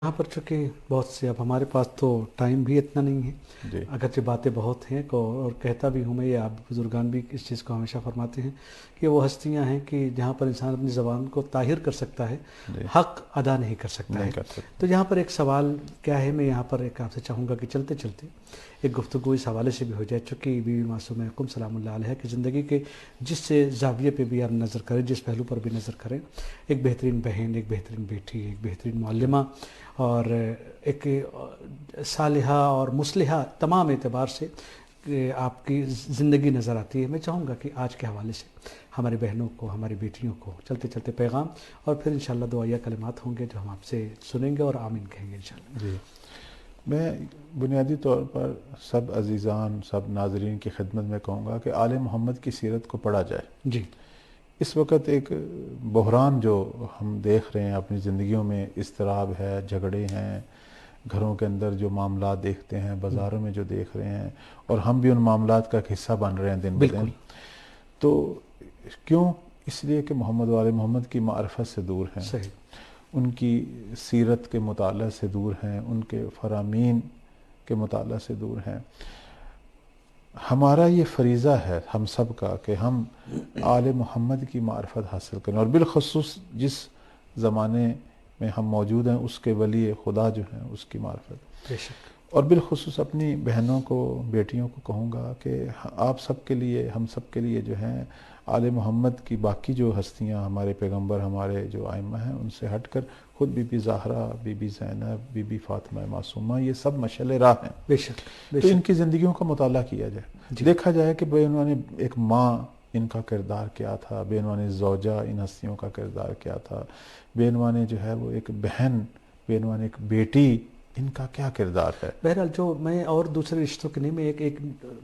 यहाँ पर चूँकि बहुत से अब हमारे पास तो टाइम भी इतना नहीं है, जी अगरचे बातें बहुत हैं और कहता भी हूँ मैं, ये आप बुजुर्गान भी इस चीज़ को हमेशा फरमाते हैं कि वो हस्तियाँ हैं कि जहाँ पर इंसान अपनी ज़बान को ताहिर कर सकता है, जी हक अदा नहीं कर सकता नहीं है। कर सकते। तो यहाँ पर एक सवाल क्या है, मैं यहाँ पर एक आपसे चाहूँगा कि चलते चलते एक गुफ्तगू इस हवाले से भी हो जाए, चूँकि बीवी मासूम कुम सलामुल्लाह अलैहा की ज़िंदगी के जिस जाविये पे भी आप नज़र करें, जिस पहलू पर भी नज़र करें, एक बेहतरीन बहन, एक बेहतरीन बेटी, एक बेहतरीन मुअल्लिमा और एक सालिहा और मुस्लिहा तमाम एतबार से आपकी ज़िंदगी नज़र आती है। मैं चाहूँगा कि आज के हवाले से हमारी बहनों को, हमारी बेटियों को चलते चलते पैगाम और फिर इंशाल्लाह दुआया कलिमात होंगे जो हम आपसे सुनेंगे और आमीन कहेंगे इंशाल्लाह। जी मैं बुनियादी तौर पर सब अजीज़ान, सब नाजरीन की खिदमत में कहूँगा कि आले मोहम्मद की सीरत को पढ़ा जाए। जी इस वक्त एक बहरान जो हम देख रहे हैं अपनी ज़िंदगियों में, इज़्तिराब है, झगड़े हैं, घरों के अंदर जो मामला देखते हैं, बाज़ारों में जो देख रहे हैं, और हम भी उन मामलात का एक हिस्सा बन रहे हैं दिन ब दिन। बिल्कुल तो क्यों? इसलिए कि मोहम्मद वाले मोहम्मद की मार्फत से दूर हैं, सही। उनकी सीरत के मुताला से दूर हैं, उनके फरामीन के मुताला से दूर हैं। हमारा ये फ़रीज़ा है हम सब का कि हम आले मोहम्मद की मार्फत हासिल करें, और बिलखसूस जिस ज़माने में हम मौजूद हैं उसके वली खुदा जो हैं उसकी मार्फत, बेशक। और बिलखसूस अपनी बहनों को, बेटियों को कहूँगा कि आप सब के लिए, हम सब के लिए जो हैं आले मोहम्मद की बाकी जो हस्तियाँ, हमारे पैगंबर, हमारे जो आइम्मा हैं, उनसे हटकर खुद बीबी ज़हरा, बीबी ज़ैनब, बीबी फ़ातिमा मासूमा, ये सब मशाल राह हैं। बेशक तो बेशक। इनकी ज़िंदगियों का मुताला किया जाए, जी देखा जाए कि बेनवाने एक माँ, इनका किरदार क्या था, बेनवाने ज़ौजा, इन हस्तियों का किरदार क्या था, बेनवाने जो है वो एक बहन, बेनवाने एक बेटी, इनका क्या किरदार है। बहरहाल जो मैं और दूसरे रिश्तों के नहीं, मैं एक एक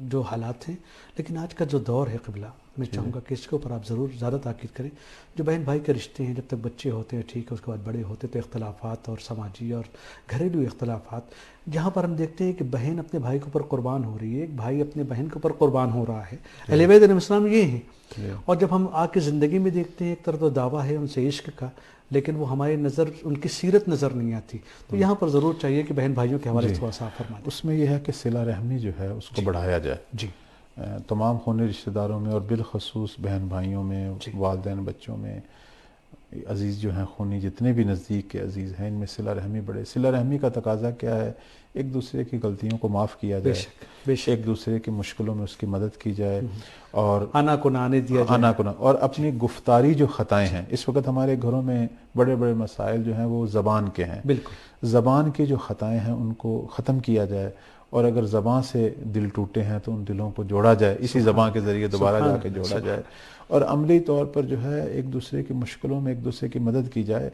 जो हालात हैं, लेकिन आज का जो दौर है क़िबला, मैं जी चाहूँगा कि इसके ऊपर आप ज़रूर ज़्यादा ताकीद करें। जो बहन भाई के रिश्ते हैं, जब तक बच्चे होते हैं ठीक है, उसके बाद बड़े होते तो इख्तलाफात और समाजी और घरेलू इख्तलाफात, जहाँ पर हम देखते हैं कि बहन अपने भाई के ऊपर कुर्बान हो रही है, एक भाई अपने बहन के ऊपर कुर्बान हो रहा है। जी अहले बैत अलैहिस्सलाम ये हैं। जी और जब हम आके ज़िंदगी में देखते हैं, एक तरह तो दावा है उनसे इश्क का, लेकिन वो हमारी नज़र, उनकी सीरत नज़र नहीं आती। तो यहाँ पर ज़रूर चाहिए कि बहन भाइयों के हवाले जी से थोड़ा सा फरमा दें। उसमें यह है कि सिला रहमी जो है उसको जी बढ़ाया जाए, जी तमाम खूनी रिश्तेदारों में और बिलखसूस बहन भाइयों में, जी वालिदैन बच्चों में, अज़ीज़ जो हैं खूनी, जितने भी नज़दीक के अज़ीज़ हैं, इनमें सिला रहमी बढ़े। सिला रहमी का तकाजा क्या है? एक दूसरे की गलतियों को माफ़ किया जाए, बेशक बेशक। एक दूसरे की मुश्किलों में उसकी मदद की जाए, और आना को ना आने दिया आना जाए। को ना, और जी अपनी गुफ्तारी जो ख़ताएँ जी हैं, इस वक्त हमारे घरों में बड़े बड़े मसाइल जो हैं वो ज़बान के हैं। बिल्कुल। ज़बान की जो ख़ताएँ हैं उनको ख़त्म किया जाए, और अगर ज़बान से दिल टूटे हैं तो उन दिलों को जोड़ा जाए, इसी सुभान ज़बान के अल्लाह ज़रिए दोबारा सुभान जाके अल्लाह जोड़ा सुभान जाए, अल्लाह। और अमली तौर पर जो है एक दूसरे की मुश्किलों में एक दूसरे की मदद की जाए।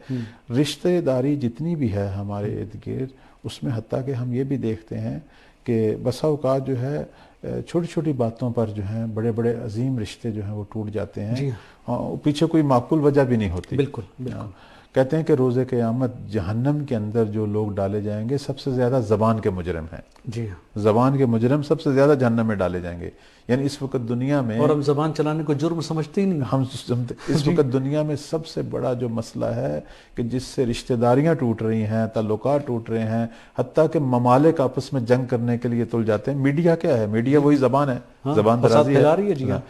रिश्तेदारी जितनी भी है हमारे इर्द गिर्द, उसमें हत्ता कि हम ये भी देखते हैं कि बसा औक़ात जो है छोटी छोटी बातों पर जो हैं बड़े बड़े अजीम रिश्ते जो हैं वो टूट जाते हैं। जी हाँ। हाँ, पीछे कोई माकूल वजह भी नहीं होती। बिल्कुल हाँ, बिल्कुल। कहते हैं कि रोज़े क़यामत जहन्नम के अंदर जो लोग डाले जाएंगे सबसे ज़्यादा ज़बान के मुजरिम हैं। जी हाँ। ज़बान के मुजरिम सबसे ज़्यादा जहन्नम में डाले जाएंगे। यानी इस वक्त दुनिया और में हम ज़बान चलाने को जुर्म समझते ही नहीं। हम इस जी वक्त दुनिया में सबसे बड़ा जो मसला है कि जिससे रिश्तेदारियां टूट रही हैं, ताल्लुकात टूट रहे हैं, हत्ता कि ममालिक आपस में जंग करने के लिए तुल जाते हैं, मीडिया क्या है? मीडिया वही ज़बान है, हाँ, ज़बान फसाद दराजी है फैला रही है। जी ना। हाँ।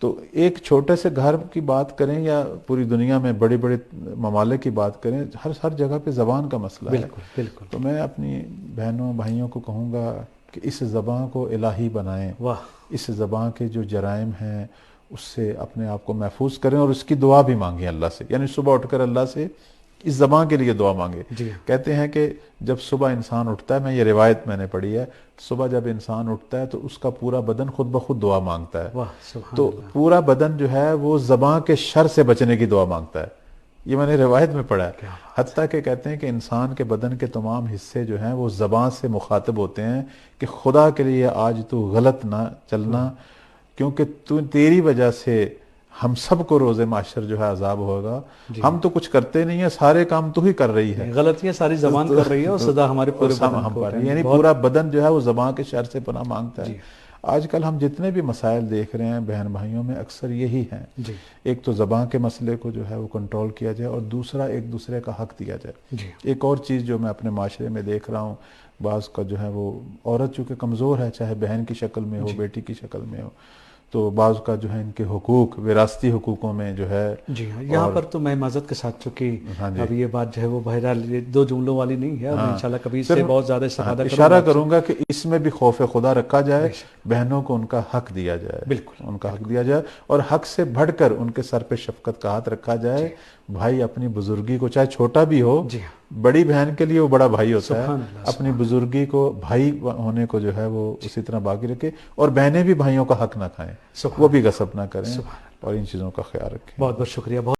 तो एक छोटे से घर की बात करें या पूरी दुनिया में बड़े बड़े ममालिक की बात करें, हर हर जगह पे ज़बान का मसला है। बिल्कुल बिल्कुल। तो मैं अपनी बहनों भाइयों को कहूँगा कि इस ज़बान को इलाही बनाएं, वाह। इस ज़बान के जो जराइम हैं उससे अपने आप को महफूज करें, और उसकी दुआ भी मांगें अल्लाह से। यानी सुबह उठकर अल्लाह से इस ज़बान के लिए दुआ मांगे। जी हाँ। कहते हैं कि जब सुबह इंसान उठता है, मैं ये रिवायत मैंने पढ़ी है, सुबह जब इंसान उठता है तो उसका पूरा बदन खुद ब खुद दुआ मांगता है। वाह सुभान तो अल्लाह। पूरा बदन जो है वो ज़बान के शर से बचने की दुआ मांगता है। ये मैंने रिवायत में पढ़ा है। क्या बात। हत्ता के कहते हैं कि इंसान के बदन के तमाम हिस्से जो हैं वो ज़बान से मुखातिब होते हैं कि खुदा के लिए आज तू गलत ना चलना, क्योंकि तू, तेरी वजह से हम सबको रोज़े माशर जो है अजाब होगा। जी हम तो कुछ करते नहीं है, सारे काम तू ही कर रही है। नहीं, गलतियां सारी जबान कर रही है और सदा हमारे पूरे बदन हम को पर उठाएंगे। यानी बहुत। पूरा बदन जो है वो ज़बान के शर से पनाह मांगता है। जी आजकल हम जितने भी मसाइल देख रहे हैं बहन भाइयों में अक्सर यही हैं। जी एक तो ज़बान के मसले को जो है वो कंट्रोल किया जाए और दूसरा एक दूसरे का हक दिया जाए। जी एक और चीज़ जो मैं अपने माशरे में देख रहा हूँ, बाज़ का जो है वो औरत चूँकि कमज़ोर है, चाहे बहन की शक्ल में हो, जी बेटी की शक्ल में हो, तो बाज़ का जो है इनके हुकूक विरासती हुकूकों में जो है। जी हाँ, यहाँ और पर तो मैं माजरत के साथ, चूँकि हाँ जी, अब ये बात जो है वो बहरहाल ये दो जुमलों वाली नहीं है, और मैं हाँ, इंशाल्लाह कभी इससे सिर्फ बहुत ज़्यादा हाँ, इस्तेफादा करूँगा इशारा आपसे। करूंगा कि इसमें भी खौफ खुदा रखा जाए, बेशक, बहनों को उनका हक दिया जाए, बिल्कुल उनका हक दिया जाए, और हक से बढ़कर उनके सर पे शफकत का हाथ रखा जी जाए। भाई अपनी बुजुर्गी को, चाहे छोटा भी हो, जी हाँ, बड़ी बहन के लिए वो बड़ा भाई होता है, सुभान अल्लाह अपनी सुभान बुजुर्गी को, भाई होने को जो है वो उसी तरह बाकी रखे, और बहनें भी भाइयों का हक ना खाएं, वो सुभान भी गसब ना करें, सुभान। और इन चीज़ों का ख्याल रखें। बहुत बहुत शुक्रिया। बहुत